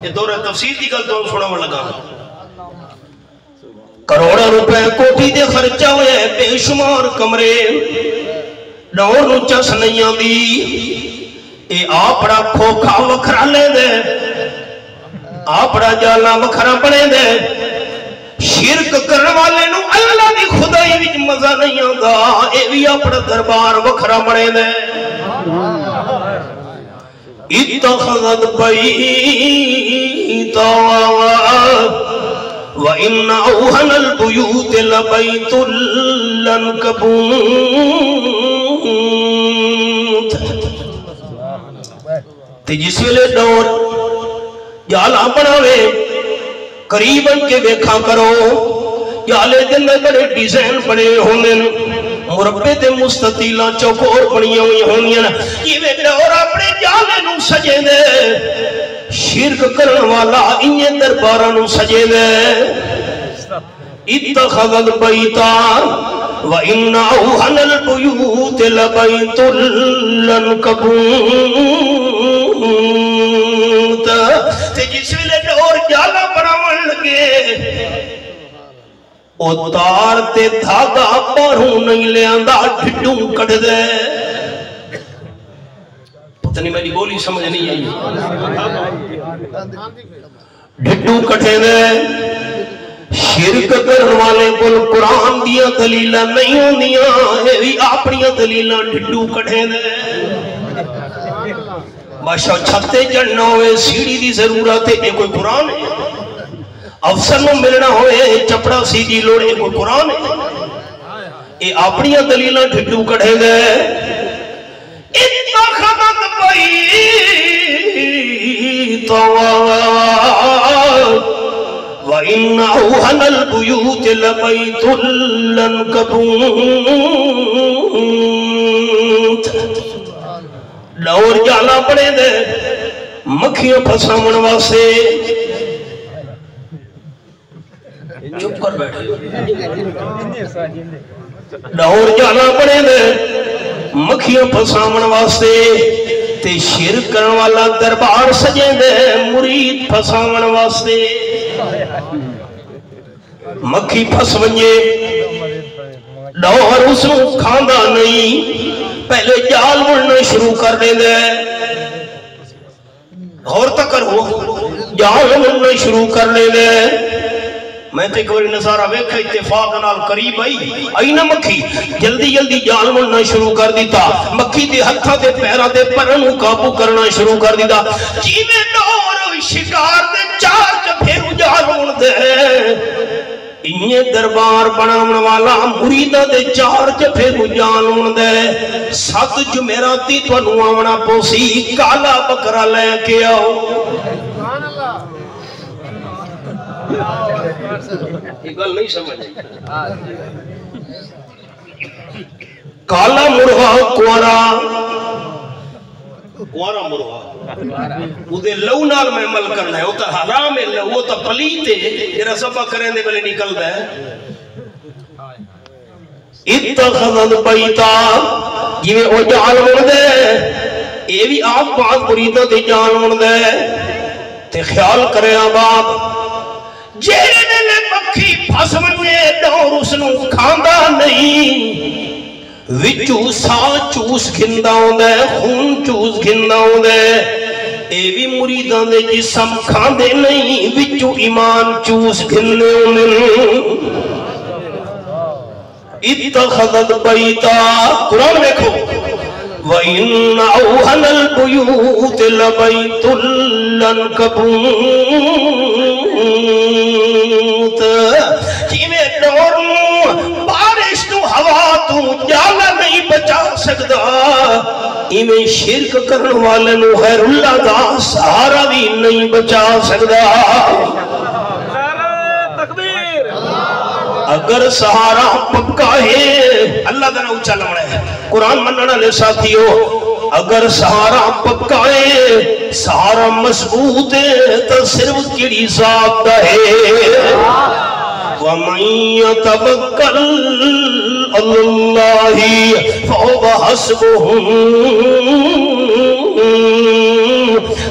یہ دورہ تفسیر کی گل تو سنا میں لگا کروڑا روپے کوٹی دے خرچہ ہوئے بے شمار کمرے ڈور نوچا سنیاں دی اے آپڑا کھوکھا وکھرا لے دے آپڑا جالا وکھرا بنے دے شرک کرنے والے نو اللہ دی خدائی وچ مزہ نہیں آندا اے بھی اپنا دربار وکھرا بنے دے اتخذت بیتا وَإِنَّ أَوْهَنَ الْبُيُوتِ لَبَيْتُ الْعَنْكَبُوتِ تے جس ویلے دور جالا بناوے قریباً کے دیکھا کرو جالے دن بڑے ڈیزائن بنے ہونے مربع تے مستطیلہ چوکور بنیاں ہوئی ہونیاں یہ ویڈا اور اپنے جالے نو سجے دے شرک کرن والا انہیں دربارہ نو سجے دے اتخذت بیتا وَإِنَّ أَوْهَنَ الْبُيُوتِ لَبَيْتُ الْعَنْكَبُوتِ تے جس ویلے ڈور جالا بناون لگے او تار تے دھاگا پاروں نہیں لے آندہ ڈھڈوں کٹ دے پتہ نہیں میری بولی سمجھ نہیں آئی ڈھڈوں کٹے دے شرک کرن والے کل قرآن دیا دلیلہ نہیں ہوندیاں اے بھی اپنیاں دلیلہ ڈھڈوں کٹے دے باشا چھتے جڑنا ہوئے سیڑھی دی ضرورت ہے یہ کوئی قرآن ہے افسر نو ملنا ہوئے چپڑا سیدھی لوڑے کوئی قرآن ہے یہ اپنیاں دلیلہ ڈھڈوں کٹے دے اتخذت بیتا وَإِنَّ أَوْهَنَ الْبُيُوتِ لَبَيْتُ الْعَنْكَبُوتِ ڈور جالا پڑے دے مکھیوں پھسامن واسے چپ کر بیٹھے ڈور جالا پڑے دے مکھیوں پھسامن واسے تے شرک کرن والا دربار سجے دے مرید پھسامن واسے مکھی پھس ونجے ڈور اس نو کھاندا نہیں پہلے جال مڑنا شروع کر دے دے غور تک کرو جال مڑنا شروع کر دے دے میں تے کوئی نظارہ ویکھا اتفاق نال قریب آئی نہ مکھی جلدی جلدی جال مڑنا شروع کر دیتا مکھی دے ہتھاں دے پیراں دے پروں قابو کرنا شروع کر دیتا جیویں ڈور شکار دے چار چپھیرو جال مڑ دے انہیں دربار بناون والا مریدہ دے چار چپھیرو جال مڑ دے سات جمعراتی تو انوانا پوسی کالا بکرا لے کے آؤ یہ گل نہیں سمجھ کالا مرغا کوارا مرغا وہ دے لو نال میں عمل کرنا ہے وہ تا حرام ہے وہ تا پلیت ہے یہ رسبہ کریں دے بلے نکل دے اتخذت بیتا جیوے او جال مڑ دے اے بھی آپ بات مریدہ دے جال مڑ دے تے خیال کرے آباب جیرے نے مکھی پھس منجے ڈور اس نو کھاندا نہیں وچو سا چوس گھندا ہوندے خون چوس گھندا ہوندے اے بھی مریداں دے جسم کھاندے نہیں وچو ایمان چوس گھندے ہوندے اتخذت بیتا قرآن دیکھو وَإِنَّ أَوْهَنَ الْبُيُوتِ لَبَيْتُ الْعَنْكَبُوتِ جیویں ڈور بارش تو ہوا تو جالا نہیں بچا سکتا ایویں شرک کرن والے نو غیر اللہ دا سہارا بھی نہیں بچا سکتا اگر سہارا پکا ہے اللہ دا نہ اچھا لمڑا ہے قرآن مننا لے ساتھیو اگر سہارا پکا ہے سہارا مضبوط ہے تو صرف کیڑی ذات دا ہے وَمَن يَتَوَكَّلْ عَلَى اللَّهِ فَهُوَ حَسْبُهُ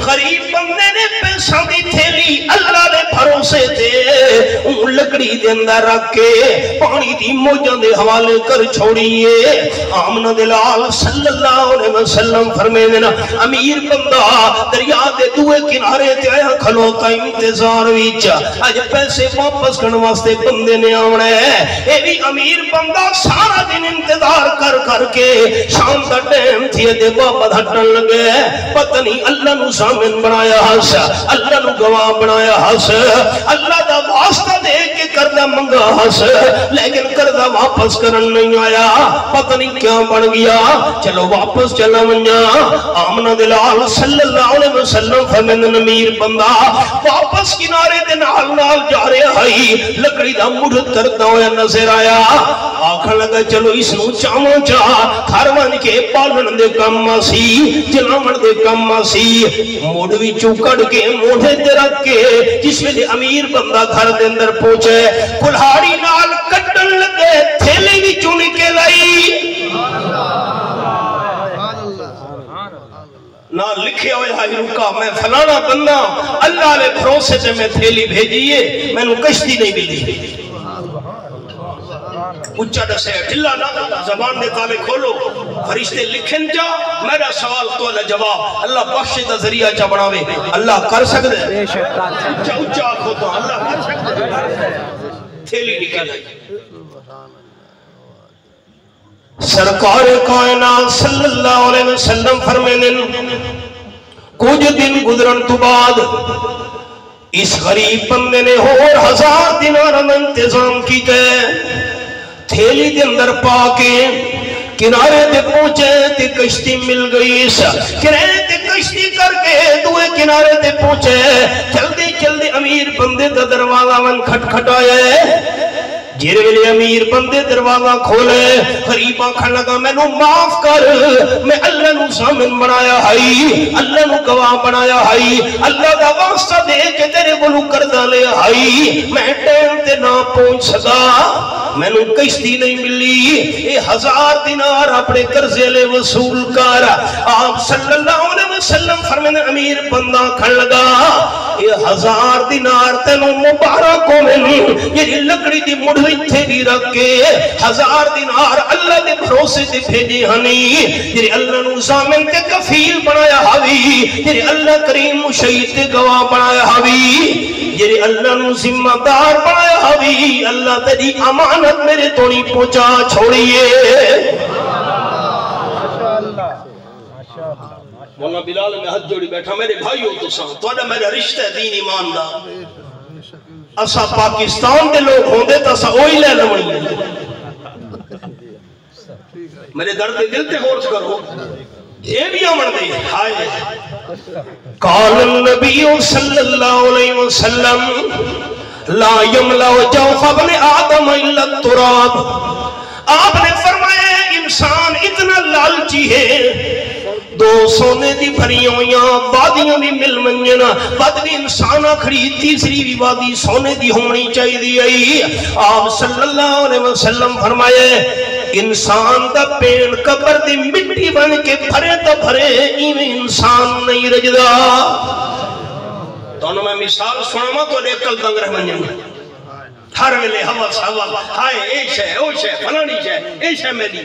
غریب بندے نے پیسہ بھی تھے بھروسے تے لکڑی دے اندر رکھ کے پانی دی موجاں دے حوالے کر چھوڑیے آمنہ دلال صلی اللہ علیہ وسلم فرمینے نا امیر بندہ دریا دے دوے کنارے تے آیا کھلوتا انتظار ویچ آج پیسے واپس کرنے واسطے بندے نے آونے اے بھی امیر بندہ سارا دن انتظار کر کر کے شام دا ٹیم تھی دے بابا دھٹن لگے پتہ نہیں اللہ نو سامن بنایا ہس اللہ نو گواہ بنایا ہس اللہ دا واسطہ دے کے کردہ منگا ہس لیکن کردہ واپس کرن نہیں آیا پتہ نہیں کیا بن گیا چلو واپس چلا منجا آمنہ دلال صلی اللہ علیہ وسلم فرمین امیر بندہ واپس کنارے دے نال نال جا رہے ہائی لکڑی دا مڑھ کرتا ہویا نظر آیا آکھا لگا چلو اس نو چاہوں چاہ کھاروان کے پالن دے کم آسی جلامن دے کم آسی موڑوی چوکڑ کے موڑے دے رکھ کے جس میں امیر بندہ گھر دے اندر پہنچے کلہاڑی نال کٹن لگے تھیلی بھی چونی کے لائی نہ لکھے ہوئے ہائی رکا میں فلانا بندہ اللہ علیہ بھروسے سے میں تھیلی بھیجیے میں نے کشتی نہیں ملی اچھا دسے ڈھلا نہ زبان دے تالے کھولو فرشتے لکھن جا میرا سوال تو اللہ جواب اللہ بخشے دا ذریعہ چا بناوے اللہ کر سکتے اچھا اچھا آنکھو تو اللہ کر سکتے تھیلی نکل آئی سرکار کائنات صلی اللہ علیہ وسلم فرمینے کچھ دن گزرن تو بعد اس غریب بندے نے اور 1000 دینار انتظام کی تے تھیلی دے اندر پا کے کنارے تے پہنچے تے کشتی مل گئی کنارے تے کشتی کر کے دوے کنارے تے پہنچے جلدی جلدی امیر بندے دا دروازہ من کھٹ کھٹائے جیرے ویلے امیر بندے دروازہ کھولے غریب آنکھا لگا میں نو معاف کر میں اللہ نو سامن بنایا ہائی اللہ نو گواہ بنایا ہائی اللہ دا واسطہ دے کے تیرے بلو کردہ لے ہائی میں ٹیم تے نہ پہنچ سکا میں نو کشتی نہیں ملی اے 1000 دینار اپنے قرضے لے وصول کر آپ صلی اللہ علیہ وسلم فرمینے امیر بندہ کھڑ لگا اے 1000 دینار تینوں مبارک ہو میں یہ لکڑی دی مڑھ تھے بھی رکھ کے 1000 دینار اللہ دے بھروسے دے بھیجے ہنی جیرے اللہ نو زامن تے کفیل بنایا ہوئی جیرے اللہ کریم شہید تے گواہ بنایا ہوئی جیرے اللہ نو ذمہ دار بنایا ہوئی اللہ تیری امانت میرے تو نہیں پہنچا چھوڑیے مولانا بلال میں ہاتھ جوڑی بیٹھا میرے بھائیو تو سان تو میرا رشتہ دین ایمان دا اسا پاکستان دے لوگ ہوندے تا اسا اوہی لے لوڑی میرے درد دل تے غور کرو یہ بھی آمن دے ہائے قال النبی صلی اللہ علیہ وسلم لا یملا جوف ابن آدم الا التراب آپ نے فرمایا انسان اتنا لالچی ہے دو سونے دی بھریوں یا وادیاں بھی مل منجنا بدوی انسانہ کھڑی تیسری بھی وادی سونے دی ہونی چاہی دی آئی آپ صلی اللہ علیہ وسلم فرمائے انسان دا پین قبر دی مٹی بن کے بھرے تا بھرے ایویں انسان نہیں رجدہ تو انہوں میں مثال سناما تو لے کل دنگ رہ منجنا ہر ویلے حوث ہائے ایش ہے اوش ہے فلانی ہے ایش ہے میری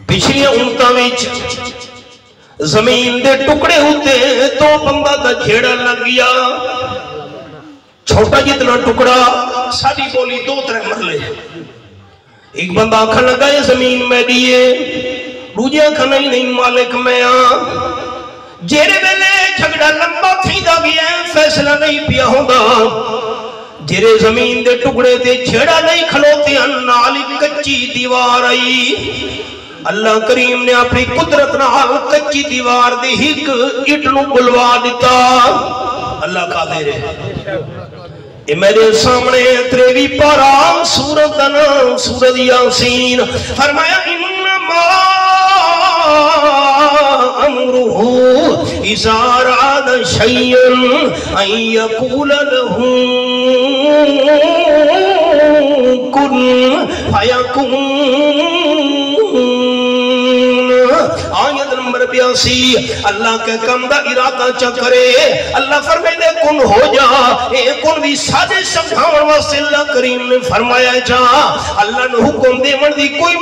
پچھلی امتہ ویچ زمین دے ٹکڑے ہوتے تو بندہ دا جھیڑا لگ گیا چھوٹا جتنا ٹکڑا ساری بولی 2-3 مرلے ایک بندہ آنکھا لگا یہ زمین میں دیئے دوجہ آنکھا نہیں مالک میں جیرے ویلے جھگڑا لمبا تھی دا گیا فیصلہ نہیں پیا ہوگا جیرے زمین دے ٹکڑے تے جھیڑا نہیں کھلوتے انالی کچی دیوار آئی اللہ کریم نے اپنی قدرت نال کچی دیوار دی ہک اٹنو گلوا دیتا اللہ کا دے رہے اے میرے سامنے تریوی پارا سورت دن سورت یاسین فرمایا انما امرہو اذا راد شیئن ان یقول لہو کن فیکون آیت نمبر لبیا سی اللہ کے کم دا ارادہ چکرے اللہ فرمائے دے کن ہو جا اے کن بھی سادے سمجھاؤں واسطے اللہ کریم نے فرمایا جا اللہ نے حکم دے من دی کوئی